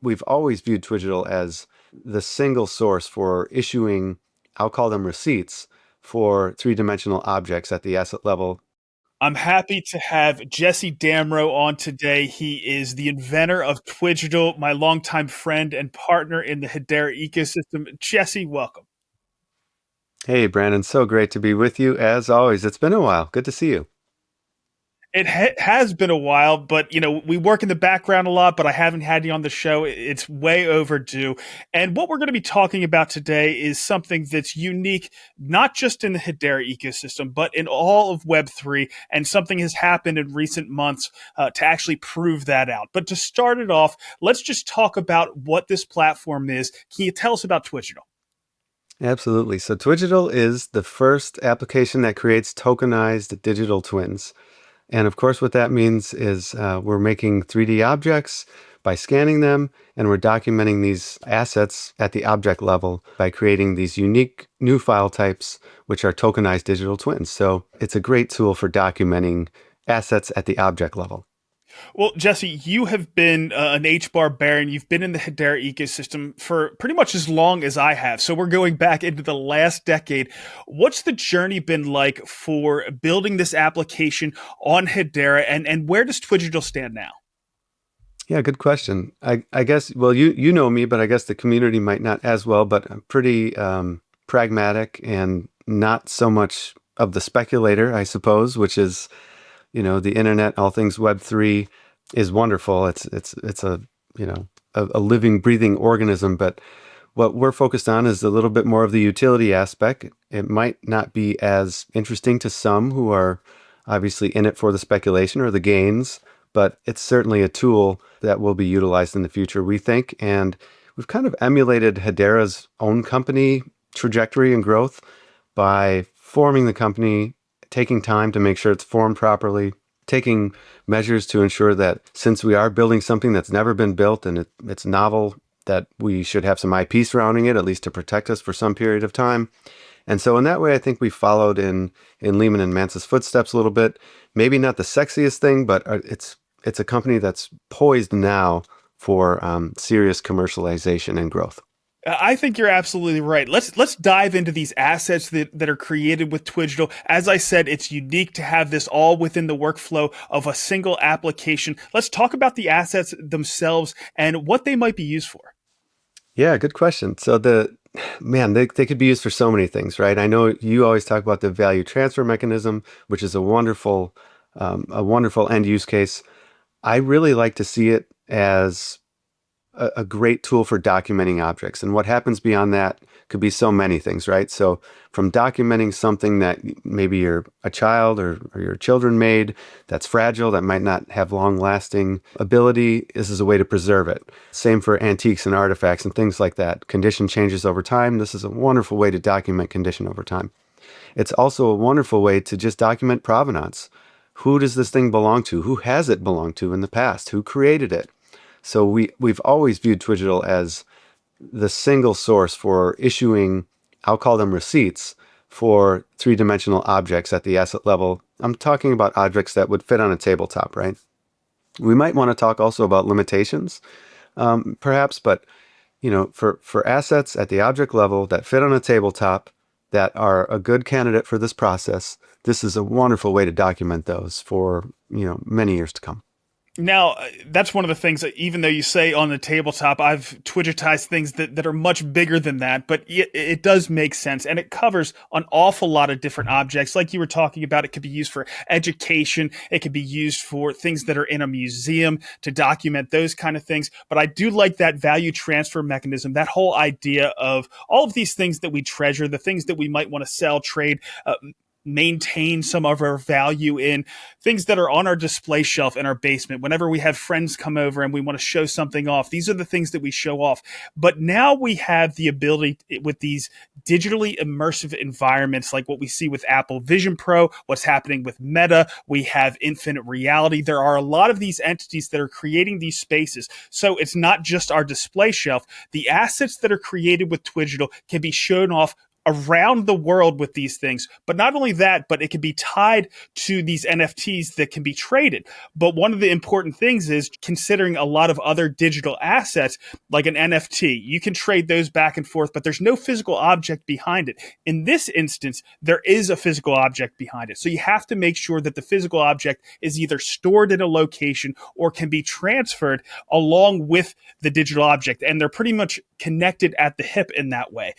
we've always viewed Twigital as the single source for issuing, I'll call them receipts, for three-dimensional objects at the asset level. I'm happy to have Jesse Damrow on today. He is the inventor of Twigital, my longtime friend and partner in the Hedera ecosystem. Jesse, welcome. Hey, Brandon, so great to be with you as always. It's been a while. Good to see you. It has been a while, but we work in the background a lot, but I haven't had you on the show. It's way overdue. And what we're going to be talking about today is something that's unique, not just in the Hedera ecosystem, but in all of Web3. And something has happened in recent months to actually prove that out. But to start it off, let's just talk about what this platform is. Can you tell us about Twigital? Absolutely. So Twigital is the first application that creates tokenized digital twins. And of course, what that means is we're making 3D objects by scanning them, and we're documenting these assets at the object level by creating these unique new file types, which are tokenized digital twins. So it's a great tool for documenting assets at the object level. Well, Jesse, you have been an HBAR baron. You've been in the Hedera ecosystem for pretty much as long as I have. So we're going back into the last decade. What's the journey been like for building this application on Hedera, and where does Twigital stand now? Yeah, good question. I guess, well, you know me, but I guess the community might not as well, but I'm pretty pragmatic and not so much of the speculator, I suppose, which is, the internet, all things Web3 is wonderful. It's a, a living, breathing organism, but what we're focused on is a little bit more of the utility aspect. It might not be as interesting to some who are obviously in it for the speculation or the gains, but it's certainly a tool that will be utilized in the future, we think. And we've kind of emulated Hedera's own company trajectory and growth by forming the company, taking time to make sure it's formed properly, taking measures to ensure that since we are building something that's never been built and it's novel, that we should have some IP surrounding it, at least to protect us for some period of time. And so in that way, I think we followed in Lehman and Mance's footsteps a little bit. Maybe not the sexiest thing, but it's a company that's poised now for serious commercialization and growth. I think you're absolutely right. Let's dive into these assets that are created with Twigital. As I said, it's unique to have this all within the workflow of a single application. Let's talk about the assets themselves and what they might be used for. Yeah, good question. So they could be used for so many things, right? I know you always talk about the value transfer mechanism, which is a wonderful end use case. I really like to see it as a great tool for documenting objects. And what happens beyond that could be so many things, right? So from documenting something that maybe you're a child or your children made that's fragile, that might not have long-lasting ability, this is a way to preserve it. Same for antiques and artifacts and things like that. Condition changes over time. This is a wonderful way to document condition over time. It's also a wonderful way to just document provenance. Who does this thing belong to? Who has it belonged to in the past? Who created it? So we've always viewed Twigital as the single source for issuing, I'll call them receipts, for three-dimensional objects at the asset level. I'm talking about objects that would fit on a tabletop, right? We might want to talk also about limitations, perhaps, but for assets at the object level that fit on a tabletop that are a good candidate for this process, this is a wonderful way to document those for many years to come. Now, that's one of the things that even though you say on the tabletop, I've Twigitized things that are much bigger than that, but it does make sense. And it covers an awful lot of different objects. Like you were talking about, it could be used for education. It could be used for things that are in a museum to document those kind of things. But I do like that value transfer mechanism, that whole idea of all of these things that we treasure, the things that we might want to sell, trade, maintain some of our value in, things that are on our display shelf in our basement. Whenever we have friends come over and we want to show something off, these are the things that we show off. But now we have the ability with these digitally immersive environments like what we see with Apple Vision Pro, what's happening with Meta, we have infinite reality. There are a lot of these entities that are creating these spaces. So it's not just our display shelf. The assets that are created with Twigital can be shown off around the world with these things. But not only that, but it can be tied to these NFTs that can be traded. But one of the important things is considering a lot of other digital assets, like an NFT. You can trade those back and forth, but there's no physical object behind it. In this instance, there is a physical object behind it. So you have to make sure that the physical object is either stored in a location or can be transferred along with the digital object. And they're pretty much connected at the hip in that way.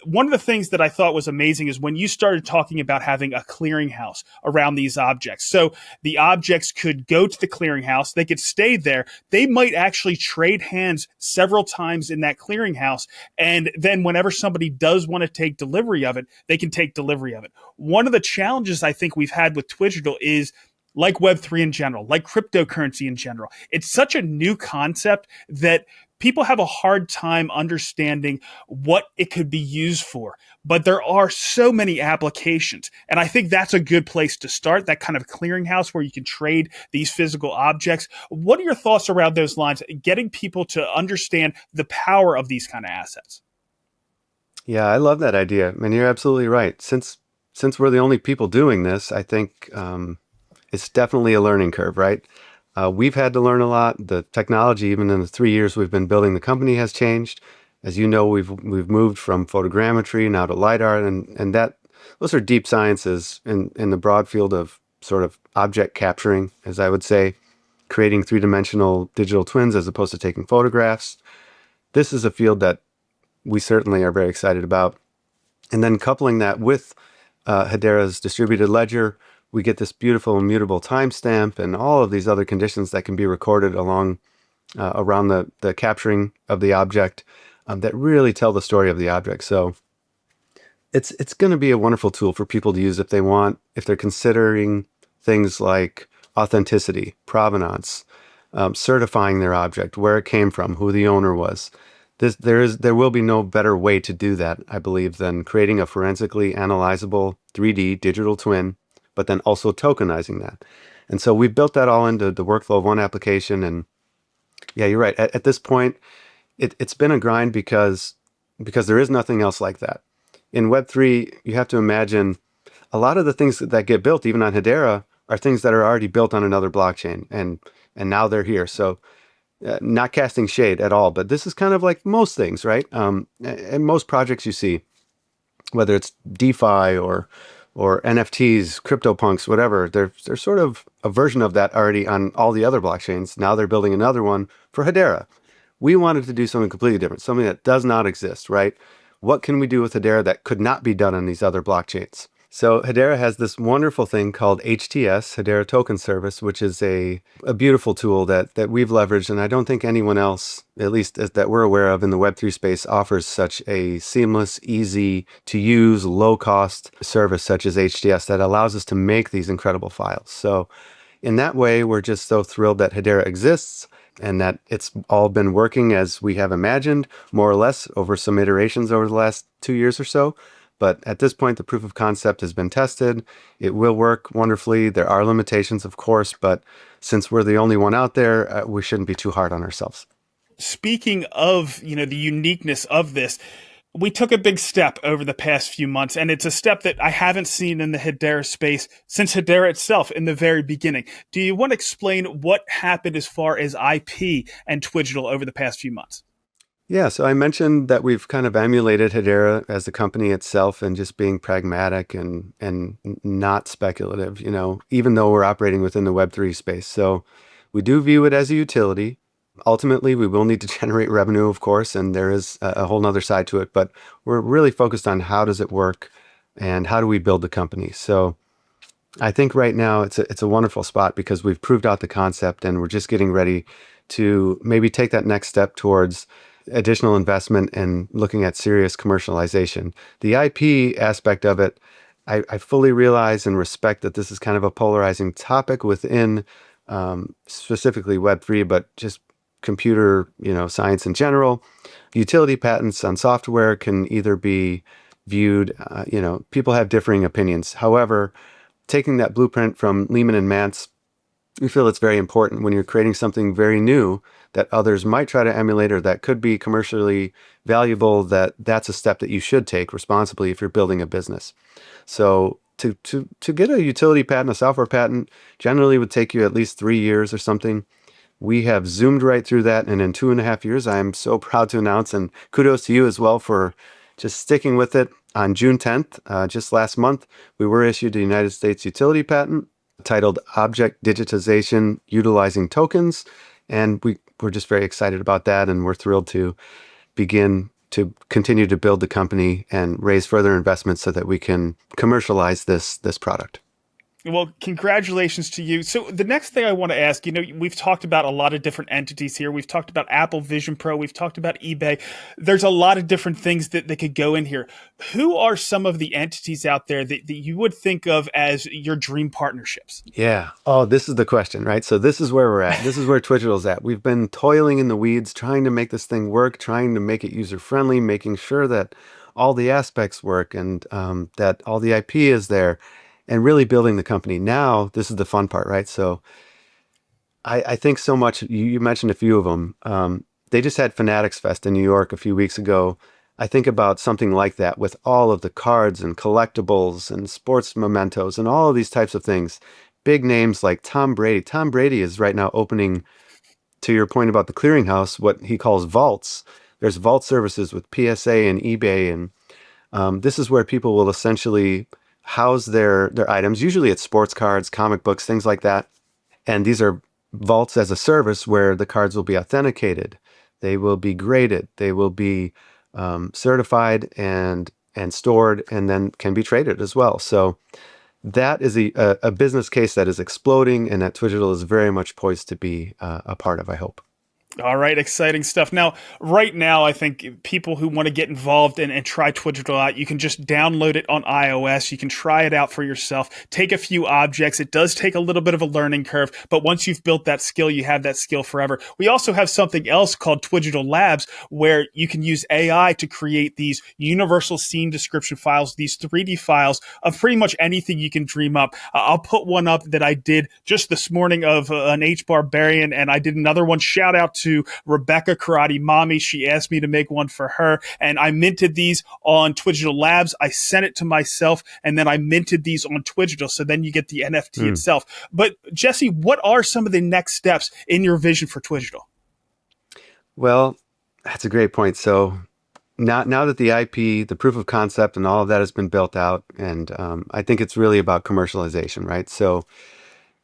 One of the things that I thought was amazing is when you started talking about having a clearinghouse around these objects. So the objects could go to the clearinghouse, they could stay there. They might actually trade hands several times in that clearinghouse. And then whenever somebody does want to take delivery of it, they can take delivery of it. One of the challenges I think we've had with Twigital is like Web3 in general, like cryptocurrency in general. It's such a new concept that people have a hard time understanding what it could be used for. But there are so many applications. And I think that's a good place to start, that kind of clearinghouse where you can trade these physical objects. What are your thoughts around those lines, getting people to understand the power of these kind of assets? Yeah, I love that idea. And you're absolutely right. Since we're the only people doing this, I think it's definitely a learning curve, right? We've had to learn a lot. The technology, even in the 3 years we've been building the company, has changed. As you know, we've moved from photogrammetry now to lidar, and that those are deep sciences in the broad field of sort of object capturing, as I would say, creating three-dimensional digital twins as opposed to taking photographs. This is a field that we certainly are very excited about. And then coupling that with Hedera's distributed ledger, we get this beautiful immutable timestamp and all of these other conditions that can be recorded around the capturing of the object that really tell the story of the object. So it's going to be a wonderful tool for people to use if they're considering things like authenticity, provenance, certifying their object, where it came from, who the owner was. There will be no better way to do that, I believe, than creating a forensically analyzable 3D digital twin, but then also tokenizing that. And so we've built that all into the workflow of one application. And yeah, you're right. At this point, it's been a grind because there is nothing else like that. In Web3, you have to imagine a lot of the things that get built, even on Hedera, are things that are already built on another blockchain, and now they're here. So not casting shade at all, but this is kind of like most things, right? And most projects you see, whether it's DeFi or NFTs, CryptoPunks, whatever, there's sort of a version of that already on all the other blockchains. Now they're building another one for Hedera. We wanted to do something completely different, something that does not exist, right? What can we do with Hedera that could not be done on these other blockchains? So Hedera has this wonderful thing called HTS, Hedera Token Service, which is a beautiful tool that we've leveraged, and I don't think anyone else, at least that we're aware of in the Web3 space, offers such a seamless, easy to use, low cost service such as HTS that allows us to make these incredible files. So in that way, we're just so thrilled that Hedera exists and that it's all been working as we have imagined, more or less, over some iterations over the last 2 years or so. But at this point, the proof of concept has been tested. It will work wonderfully. There are limitations, of course, but since we're the only one out there, we shouldn't be too hard on ourselves. Speaking of, the uniqueness of this, we took a big step over the past few months, and it's a step that I haven't seen in the Hedera space since Hedera itself in the very beginning. Do you want to explain what happened as far as IP and Twigital over the past few months? Yeah, so I mentioned that we've kind of emulated Hedera as the company itself and just being pragmatic and not speculative, even though we're operating within the Web3 space. So we do view it as a utility. Ultimately, we will need to generate revenue, of course, and there is a whole nother side to it, but we're really focused on how does it work and how do we build the company. So I think right now it's a wonderful spot because we've proved out the concept and we're just getting ready to maybe take that next step towards additional investment and looking at serious commercialization. The IP aspect of it, I fully realize and respect that this is kind of a polarizing topic within specifically Web3, but just computer, science in general. Utility patents on software can either be viewed, people have differing opinions. However, taking that blueprint from Lehman and Mance, we feel it's very important when you're creating something very new that others might try to emulate or that could be commercially valuable, that's a step that you should take responsibly if you're building a business. So to get a utility patent, a software patent, generally would take you at least 3 years or something. We have zoomed right through that, and in 2.5 years, I'm so proud to announce, and kudos to you as well for just sticking with it. On June 10th, just last month, we were issued a United States utility patent titled Object Digitization Utilizing Tokens, and we're just very excited about that, and we're thrilled to begin to continue to build the company and raise further investments so that we can commercialize this product. Well, congratulations to you. So the next thing I want to ask, we've talked about a lot of different entities here. We've talked about Apple Vision Pro. We've talked about eBay. There's a lot of different things that could go in here. Who are some of the entities out there that you would think of as your dream partnerships? Yeah. Oh, this is the question, right? So this is where we're at. This is where Twigital's at. We've been toiling in the weeds, trying to make this thing work, trying to make it user-friendly, making sure that all the aspects work and that all the IP is there, and really building the company. Now, this is the fun part, right? So I think so much, you mentioned a few of them. They just had Fanatics Fest in New York a few weeks ago. I think about something like that with all of the cards and collectibles and sports mementos and all of these types of things. Big names like Tom Brady. Tom Brady is right now opening, to your point about the clearinghouse, what he calls vaults. There's vault services with PSA and eBay, and this is where people will essentially house their items. Usually it's sports cards, comic books, things like that. And these are vaults as a service where the cards will be authenticated. They will be graded. They will be certified and stored, and then can be traded as well. So that is a business case that is exploding, and that Twigital is very much poised to be a part of, I hope. All right, exciting stuff. Now, right now, I think people who want to get involved and try Twigital out, you can just download it on iOS. You can try it out for yourself. Take a few objects. It does take a little bit of a learning curve, but once you've built that skill, you have that skill forever. We also have something else called Twigital Labs, where you can use AI to create these universal scene description files, these 3D files of pretty much anything you can dream up. I'll put one up that I did just this morning of an H-Barbarian, and I did another one. Shout out to Rebecca Karate Mommy. She asked me to make one for her, and I minted these on Twigital Labs. I sent it to myself, and then I minted these on Twigital, so then you get the NFT itself. But Jesse, what are some of the next steps in your vision for Twigital? Well, that's a great point. So now that the IP, the proof of concept, and all of that has been built out, and I think it's really about commercialization, right? So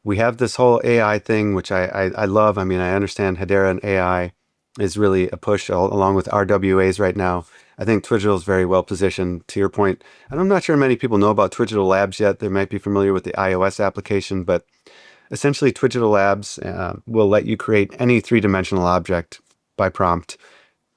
we have this whole AI thing, which I love. I mean, I understand Hedera and AI is really a push along with RWAs right now. I think Twigital is very well positioned. To your point, and I'm not sure many people know about Twigital Labs yet. They might be familiar with the iOS application, but essentially Twigital Labs will let you create any three-dimensional object by prompt,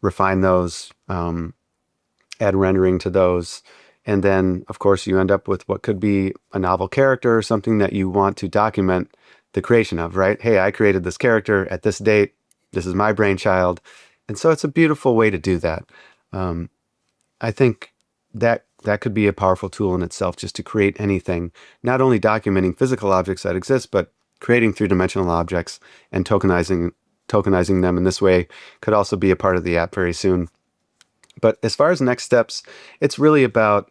refine those, add rendering to those. And then, of course, you end up with what could be a novel character or something that you want to document the creation of, right? Hey, I created this character at this date. This is my brainchild. And so it's a beautiful way to do that. I think that could be a powerful tool in itself, just to create anything, not only documenting physical objects that exist, but creating three-dimensional objects and tokenizing them in this way could also be a part of the app very soon. But as far as next steps, it's really about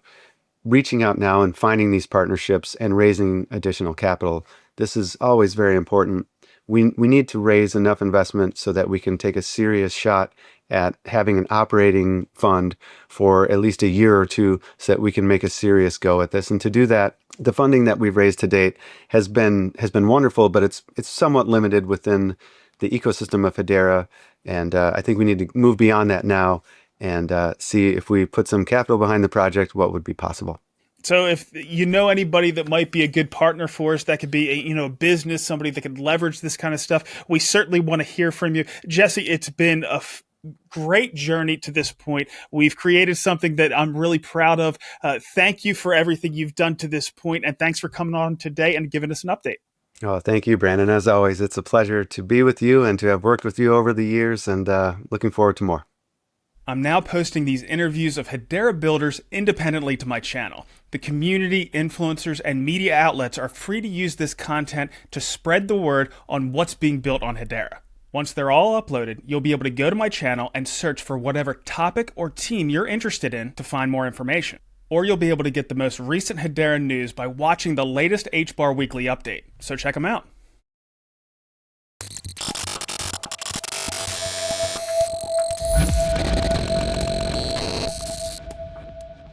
reaching out now and finding these partnerships and raising additional capital. This is always very important. We need to raise enough investment so that we can take a serious shot at having an operating fund for at least a year or two so that we can make a serious go at this. And to do that, the funding that we've raised to date has been wonderful, but it's somewhat limited within the ecosystem of Hedera. And I think we need to move beyond that now and see if we put some capital behind the project, what would be possible. So if you know anybody that might be a good partner for us, that could be a business, somebody that could leverage this kind of stuff, we certainly want to hear from you. Jesse, it's been a great journey to this point. We've created something that I'm really proud of. Thank you for everything you've done to this point, and thanks for coming on today and giving us an update. Oh, thank you, Brandon. As always, it's a pleasure to be with you and to have worked with you over the years, and looking forward to more. I'm now posting these interviews of Hedera builders independently to my channel. The community, influencers, and media outlets are free to use this content to spread the word on what's being built on Hedera. Once they're all uploaded, you'll be able to go to my channel and search for whatever topic or team you're interested in to find more information. Or you'll be able to get the most recent Hedera news by watching the latest HBAR weekly update. So check them out.